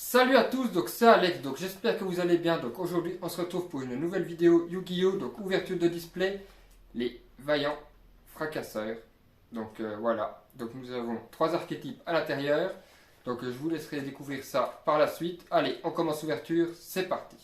Salut à tous, donc c'est Alex, donc j'espère que vous allez bien. Donc aujourd'hui on se retrouve pour une nouvelle vidéo Yu-Gi-Oh! Donc ouverture de display, les vaillants fracasseurs. Donc voilà, donc nous avons trois archétypes à l'intérieur. Donc je vous laisserai découvrir ça par la suite. Allez, on commence l'ouverture, c'est parti.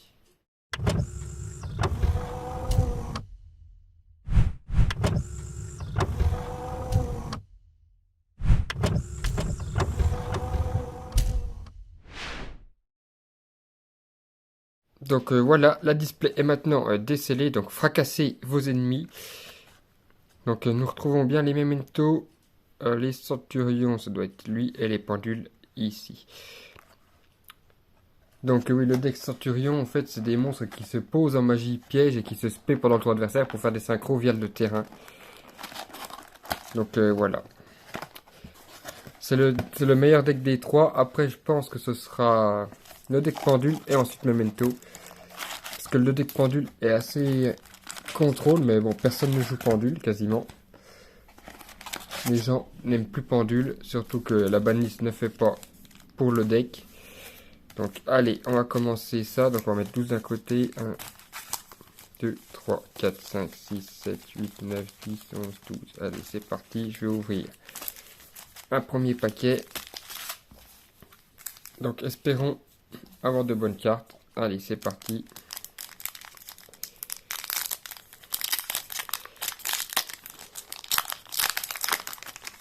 Donc voilà, la display est maintenant décellée, donc fracassez vos ennemis. Donc nous retrouvons bien les Memento, les Centurions, ça doit être lui, et les pendules ici. Donc oui, le deck Centurion, en fait, c'est des monstres qui se posent en magie piège et qui se spé pendant le tour adversaire pour faire des synchros via le terrain. Donc voilà. C'est le meilleur deck des trois. Après, je pense que ce sera le deck Pendule et ensuite Memento. Parce que le deck Pendule est assez contrôle, mais bon, personne ne joue Pendule quasiment. Les gens n'aiment plus Pendule, surtout que la banlist ne fait pas pour le deck. Donc allez, on va commencer ça. Donc on va mettre 12 d'un côté. 1, 2, 3, 4, 5, 6, 7, 8, 9, 10, 11, 12. Allez, c'est parti. Je vais ouvrir un premier paquet. Donc espérons avoir de bonnes cartes. Allez, c'est parti.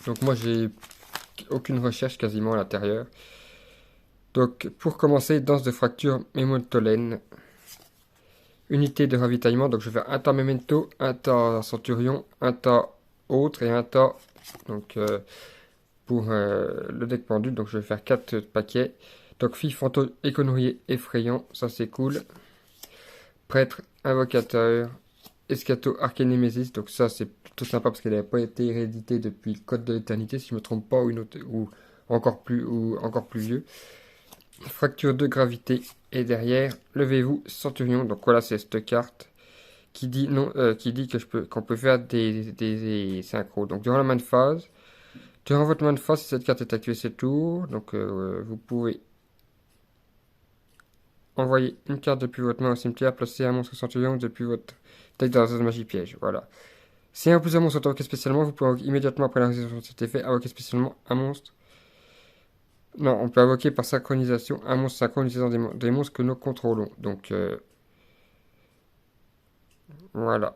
Donc moi j'ai aucune recherche quasiment à l'intérieur. Donc pour commencer, danse de fracture Memento-Laine. Unité de ravitaillement, donc je vais faire un tas Memento, un tas Centurion, un tas autre et un tas donc pour le deck pendule. Donc je vais faire 4 paquets. Donc fille fantôme éconorier effrayant, ça c'est cool. Prêtre invocateur, escato arcanémésis, donc ça c'est plutôt sympa parce qu'elle n'avait pas été héréditée depuis le code de l'éternité si je me trompe pas, ou une autre, ou encore plus vieux. Fracture de gravité. Et derrière, levez-vous, Centurion. Donc voilà, c'est cette carte qui dit non, qui dit que qu'on peut faire des synchros. Donc durant la main de phase, durant votre main de phase, si cette carte est activée, c'est tour. Donc vous pouvez envoyer une carte depuis votre main au cimetière, placer un monstre Centurion depuis votre deck dans la zone magie piège. Voilà. Si un plus un monstre est invoqué spécialement, vous pouvez immédiatement après la réalisation de cet effet invoquer spécialement un monstre. Non, on peut invoquer par synchronisation un monstre synchronisé dans des monstres que nous contrôlons. Donc voilà.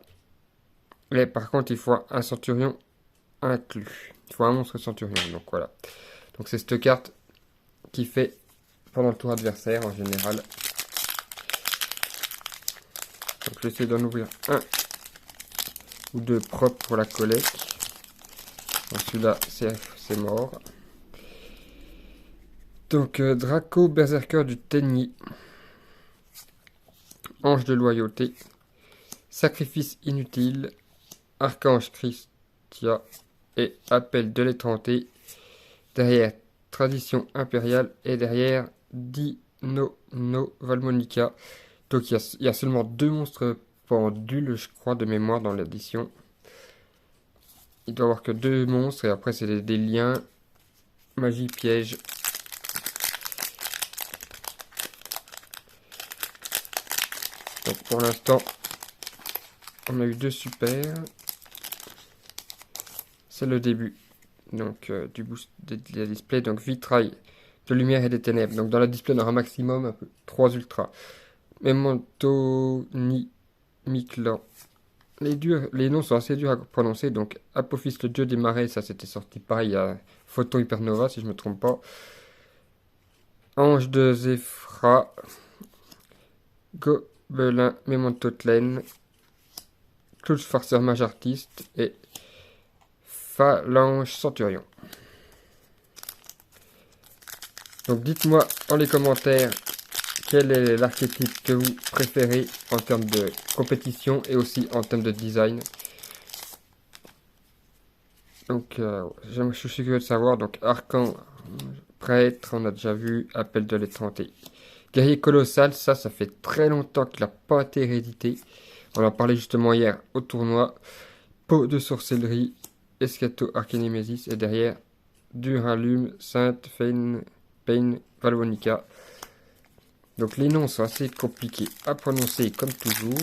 Mais par contre, il faut un centurion inclus. Il faut un monstre centurion. Donc voilà. Donc c'est cette carte qui fait pendant le tour adversaire en général. Donc je vais essayer d'en ouvrir un ou deux propres pour la collecte. Donc celui-là, c'est mort. Donc Draco Berserker du Tenyi. Ange de loyauté. Sacrifice inutile. Archange Christia et Appel de l'étranté. Derrière Tradition impériale et derrière Dino no Valmonica. Donc il y a seulement deux monstres pendules, je crois, de mémoire dans l'édition. Il doit y avoir que deux monstres et après c'est des liens. Magie piège. Donc pour l'instant, on a eu deux super. C'est le début. Donc du boost de la display. Donc vitrail de lumière et des ténèbres. Donc dans la display on aura maximum 3 ultras. Memento ni Miklan. Les noms sont assez durs à prononcer. Donc Apophis le dieu des marais, ça c'était sorti pareil à Photon Hypernova si je me trompe pas. Ange de Zéphra. Gobelin Memento Tlen. Cloud farceur mage artiste et Phalange Centurion. Donc dites-moi dans les commentaires quel est l'archétype que vous préférez en termes de compétition et aussi en termes de design. Donc je suis curieux de savoir. Donc Archan, Prêtre, on a déjà vu. Appel de l'étranté. Guerrier colossal, ça fait très longtemps qu'il n'a pas été hérédité. On en parlait justement hier au tournoi. Peau de sorcellerie, Escato Arcanémésis et derrière Duralume, Sainte, Pain, Valvonica. Donc les noms sont assez compliqués à prononcer comme toujours.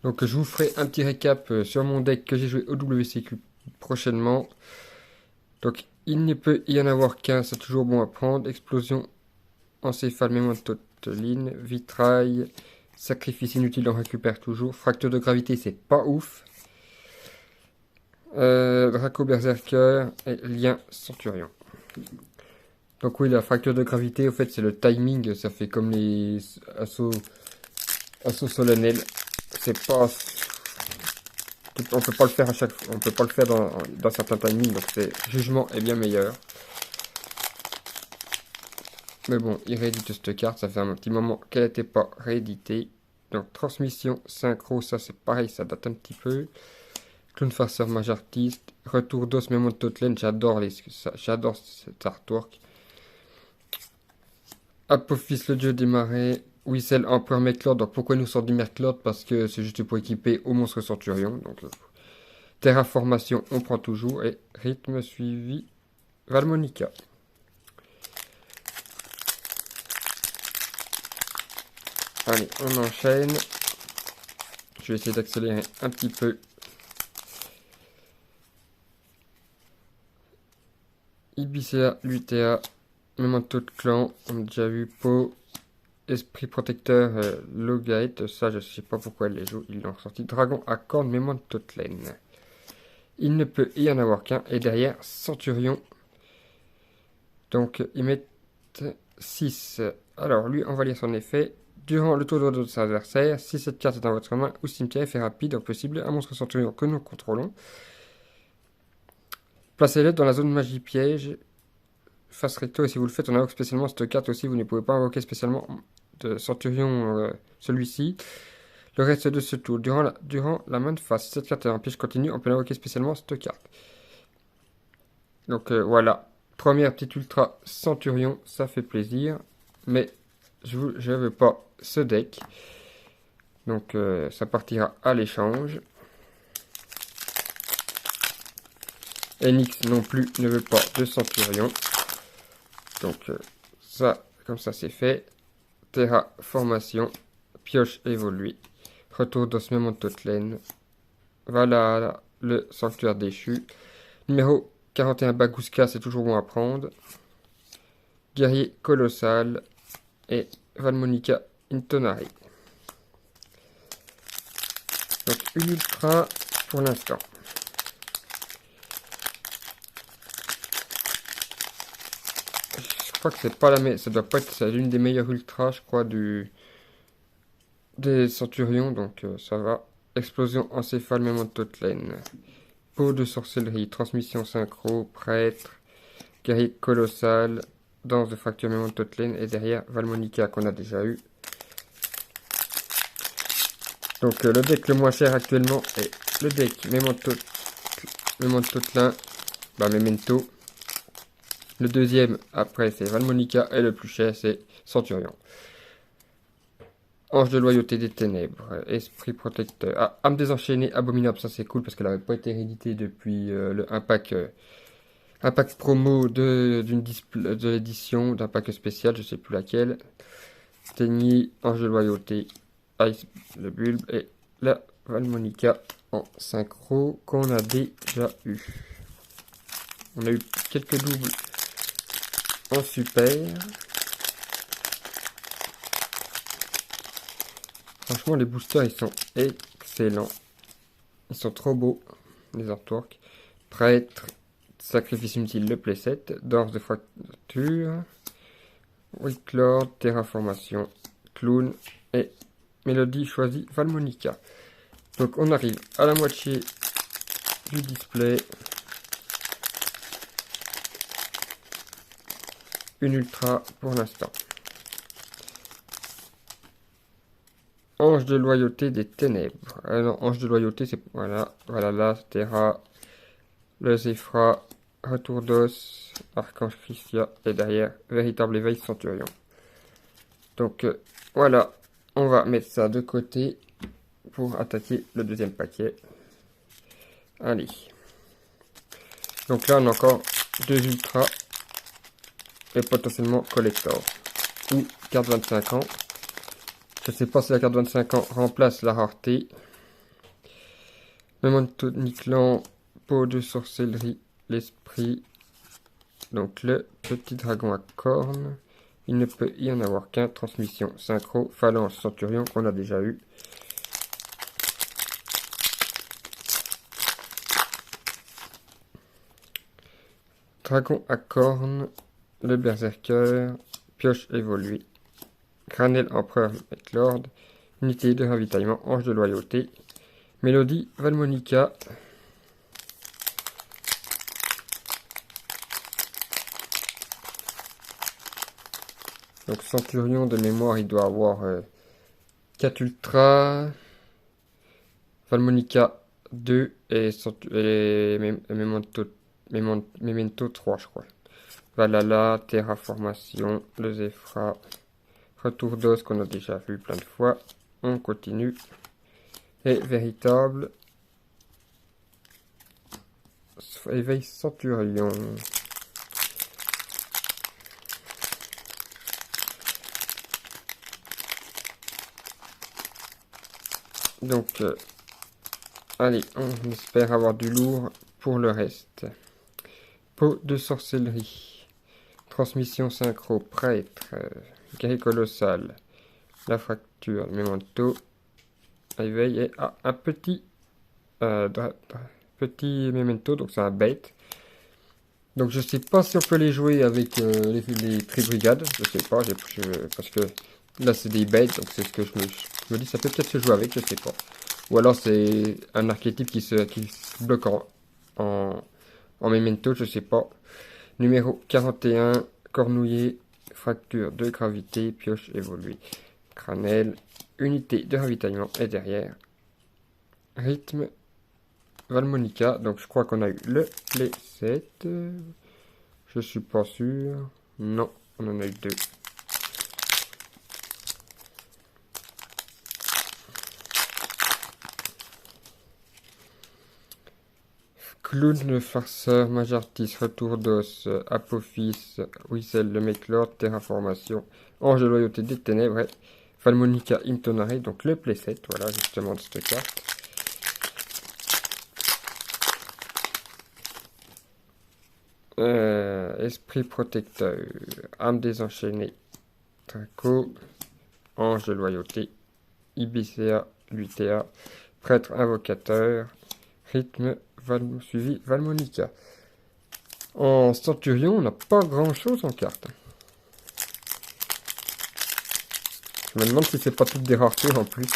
Donc je vous ferai un petit récap sur mon deck que j'ai joué au WCQ prochainement. Donc il ne peut y en avoir qu'un, c'est toujours bon à prendre. Explosion, encéphale, mémoire-toteline, vitrail, sacrifice inutile, on récupère toujours. Fracture de gravité, c'est pas ouf. Draco Berserker et lien Centurion. Donc oui, la fracture de gravité, au fait, c'est le timing, ça fait comme les assauts solennels. C'est pas... On peut pas le faire à chaque fois, on peut pas le faire dans certains timings, donc c'est jugement est bien meilleur. Mais bon, il réédite cette carte, ça fait un petit moment qu'elle n'était pas rééditée. Donc transmission, synchro, ça c'est pareil, ça date un petit peu. Clown farceur, mage artiste, retour d'os, mémoire de Totlen, j'adore cet artwork. Apophis, le dieu des marais, Whistle, empereur Merclord. Donc pourquoi il nous sort du Merclord? Parce que c'est juste pour équiper au monstre Centurion. Donc terraformation, on prend toujours. Et rythme suivi, Valmonica. Allez, on enchaîne. Je vais essayer d'accélérer un petit peu. Ibicea, Lutea, Memento de clan, on a déjà vu Po, Esprit protecteur, Logate, ça je sais pas pourquoi elle les joue, ils l'ont ressorti. Dragon à corne, Memento de Totlen. Il ne peut y en avoir qu'un, et derrière, Centurion. Donc ils mettent 6. Alors lui, on va lire son effet. Durant le tour de votre adversaire, si cette carte est dans votre main ou cimetière, fait rapide, possible, un monstre Centurion que nous contrôlons. Placez-le dans la zone magie piège. Face recto, et si vous le faites, on invoque spécialement cette carte aussi. Vous ne pouvez pas invoquer spécialement de Centurion celui-ci. Le reste de ce tour, durant la main de face, si cette carte est en piège continue, on peut invoquer spécialement cette carte. Donc voilà, première petite ultra Centurion, ça fait plaisir. Mais je ne veux pas ce deck. Donc ça partira à l'échange. Enix non plus ne veut pas de Centurion. Donc ça, comme ça c'est fait. Terraformation, pioche évoluée, retour d'osmement de Totlen. Voilà le sanctuaire déchu. Numéro 41 Bagouska, c'est toujours bon à prendre. Guerrier colossal et Valmonica Intonari. Donc une ultra pour l'instant. Je crois que c'est pas la meilleure, ça doit pas être, c'est l'une des meilleures ultras, je crois, des Centurions, donc ça va. Explosion encéphale, mémoire de Totlen. Peau de sorcellerie, transmission synchro, prêtre, guerrier colossal, danse de fracture, mémoire de Totlen, et derrière Valmonica qu'on a déjà eu. Donc le deck le moins cher actuellement est le deck mémoire de Totlen, Memento. Le deuxième, après, c'est Valmonica. Et le plus cher, c'est Centurion. Ange de loyauté des ténèbres. Esprit protecteur. Ah, âme désenchaînée, abominable. Ça, c'est cool parce qu'elle n'avait pas été rééditée depuis un pack promo de l'édition, d'un pack spécial, je sais plus laquelle. Teigny, Ange de loyauté, Ice, le bulbe. Et la Valmonica en synchro qu'on a déjà eu. On a eu quelques doubles en super. Franchement, les boosters, ils sont excellents. Ils sont trop beaux, les artworks. Prêtre, sacrifice inutile, le playset. Danse de fracture. Wicklord, terraformation, clown et mélodie choisie Valmonica. Donc on arrive à la moitié du display. Une ultra pour l'instant. Ange de loyauté des ténèbres. Non, Ange de loyauté, c'est... Voilà, la Terra, le Zéphra, retour d'os, Archange Christia, et derrière, véritable éveil Centurion. Donc, voilà, on va mettre ça de côté pour attaquer le deuxième paquet. Allez. Donc là, on a encore deux ultras. et potentiellement collector. Ou carte 25 ans. Je sais pas si la carte 25 ans remplace la rareté. Memento Niclan, peau de sorcellerie, l'esprit. Donc le petit dragon à cornes. Il ne peut y en avoir qu'un. Transmission synchro, phalange, centurion qu'on a déjà eu. Dragon à cornes, le berserker, pioche évoluée. Granel empereur Lord, unité de ravitaillement, ange de loyauté. Mélodie Valmonica. Donc centurion de mémoire, il doit avoir 4 ultras. Valmonica 2 et Memento 3 je crois. Valhalla, Terraformation, le Zephyr, Retour d'os qu'on a déjà vu plein de fois. On continue. Et véritable. Éveil Centurion. Donc, allez, on espère avoir du lourd pour le reste. Peau de sorcellerie. Transmission synchro, prêtre. Guerrier colossal. La fracture, memento. Éveil et un petit memento, donc c'est un bait. Donc je sais pas si on peut les jouer avec les tribrigades, je sais pas, parce que là c'est des baits, donc c'est ce que je me dis, ça peut peut-être se jouer avec, je sais pas. Ou alors c'est un archétype qui se bloque en memento, je sais pas. Numéro 41, cornouiller, fracture de gravité, pioche évoluée. Cranel, unité de ravitaillement est derrière. Rythme, Valmonica, donc je crois qu'on a eu le playset. Je suis pas sûr. Non, on en a eu 2. Clown, le farceur, Majartis, Retour d'os, Apophis, Whistle, le Makelord, Terraformation, Ange de loyauté des ténèbres, Valmonica Intonare, donc le playset, voilà justement de cette carte. Esprit protecteur, âme désenchaînée, Draco, ange de loyauté, Ibicea, Lutea, prêtre invocateur, rythme, suivi Valmonica. En centurion, on n'a pas grand chose en carte. Je me demande si c'est pas toutes des raretés en plus.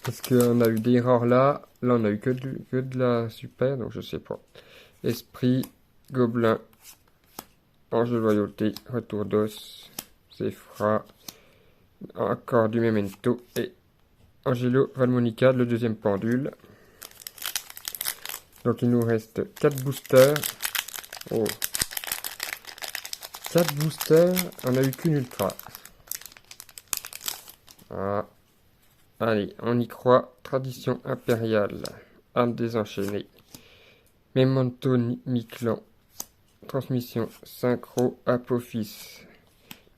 Parce qu'on a eu des rares là, là on a eu que de la super, donc je sais pas. Esprit, Gobelin, Ange de loyauté, Retour d'os, Zephyr, encore du Memento et Angelo Valmonica, le deuxième pendule. Donc il nous reste 4 boosters. Oh. 4 boosters, on a eu qu'une ultra. Ah. Allez, on y croit. Tradition impériale, âme désenchaînée, Memento Niclan, transmission synchro, Apophis,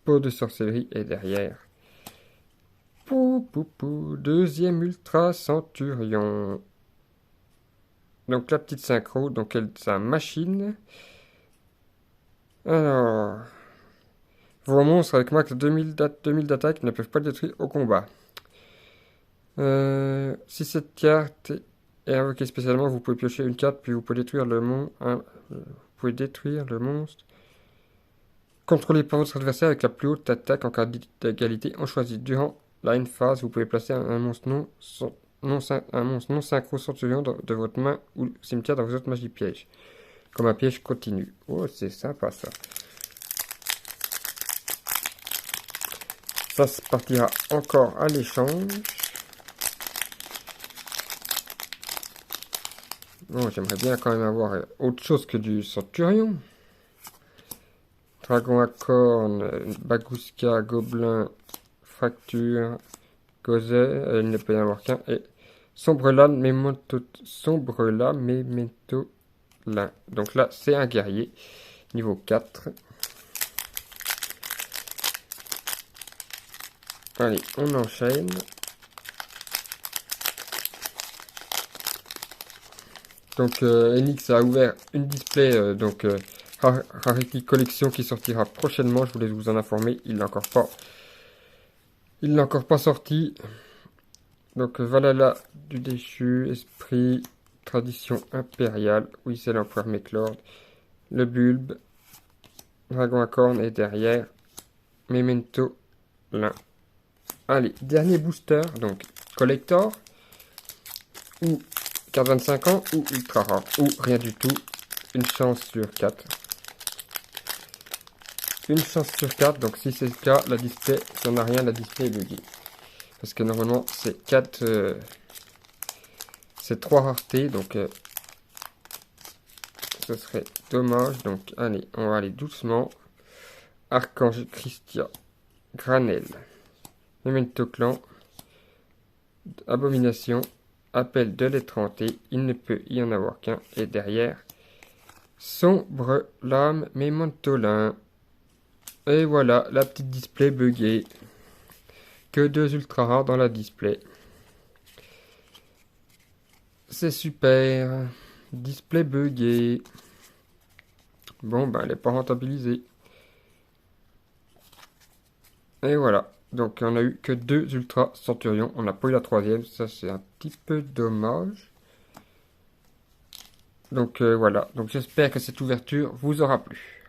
peau de sorcellerie est derrière. Deuxième ultra centurion. Donc la petite synchro, donc c'est un machine. Alors, vos monstres avec max 2000 d'attaque ne peuvent pas détruire au combat. Si cette carte est invoquée spécialement, vous pouvez piocher une carte, puis vous pouvez détruire le monstre. Contrôlé par votre adversaire avec la plus haute attaque en cas d'égalité. On choisit durant la phase, vous pouvez placer un monstre non synchro centurion de votre main ou cimetière dans vos autres magies pièges. Comme un piège continu. Oh, c'est sympa ça. Ça se partira encore à l'échange. Bon, j'aimerais bien quand même avoir autre chose que du centurion. Dragon à cornes, Bagouska, Gobelin, Fracture, Gozer, il ne peut y en avoir qu'un. Et Sombrela, Memento Lin. Donc là, c'est un guerrier, niveau 4. Allez, on enchaîne. Donc Enix a ouvert une display Rarity Collection qui sortira prochainement. Je voulais vous en informer. Il n'est encore pas sorti. Donc Valhalla du déchu, esprit, tradition impériale. Oui, c'est l'empereur Meklord. Le bulbe, dragon à cornes et derrière Memento l'un. Allez, dernier booster, donc collector ou 25 ans ou ultra rare ou rien du tout. Une chance sur 4. Une chance sur 4, donc si c'est le cas, la display, si on n'a rien, la display est buggée. Parce que normalement c'est 4, c'est 3 raretés, donc ce serait dommage. Donc allez, on va aller doucement. Archange Christia, Granel, Memento Clan, Abomination, Appel de l'étranté, il ne peut y en avoir qu'un. Et derrière, Sombre Lame Mémentolin. Et voilà, la petite display buggée. Que 2 ultra rares dans la display. C'est super. Display buggé. Bon, ben, elle n'est pas rentabilisée. Et voilà. Donc, on a eu que 2 ultra centurions. On n'a pas eu la troisième. Ça, c'est un petit peu dommage. Donc, voilà. Donc, j'espère que cette ouverture vous aura plu.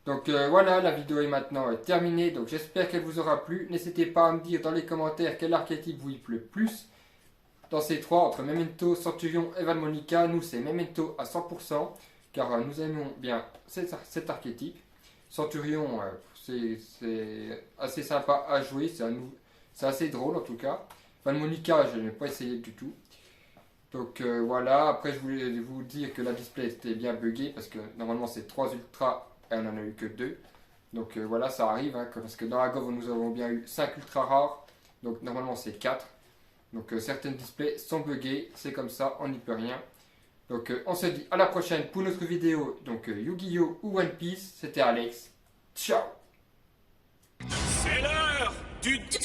Donc voilà, la vidéo est maintenant terminée, donc j'espère qu'elle vous aura plu. N'hésitez pas à me dire dans les commentaires quel archétype vous y plaît le plus. Dans ces trois, entre Memento, Centurion et Valmonica, nous c'est Memento à 100%, car nous aimons bien cet archétype. Centurion, c'est assez sympa à jouer, c'est assez drôle en tout cas. Valmonica, je n'ai pas essayé du tout. Donc voilà, après je voulais vous dire que la display était bien buggée, parce que normalement c'est 3 ultras. Et on n'en a eu que 2. Donc voilà, ça arrive, hein, parce que dans la Gov, nous avons bien eu 5 ultra rares. Donc normalement, c'est 4. Donc certaines displays sont buggées. C'est comme ça, on n'y peut rien. Donc on se dit à la prochaine pour notre vidéo. Donc Yu-Gi-Oh! Ou One Piece. C'était Alex. Ciao! C'est l'heure du duel!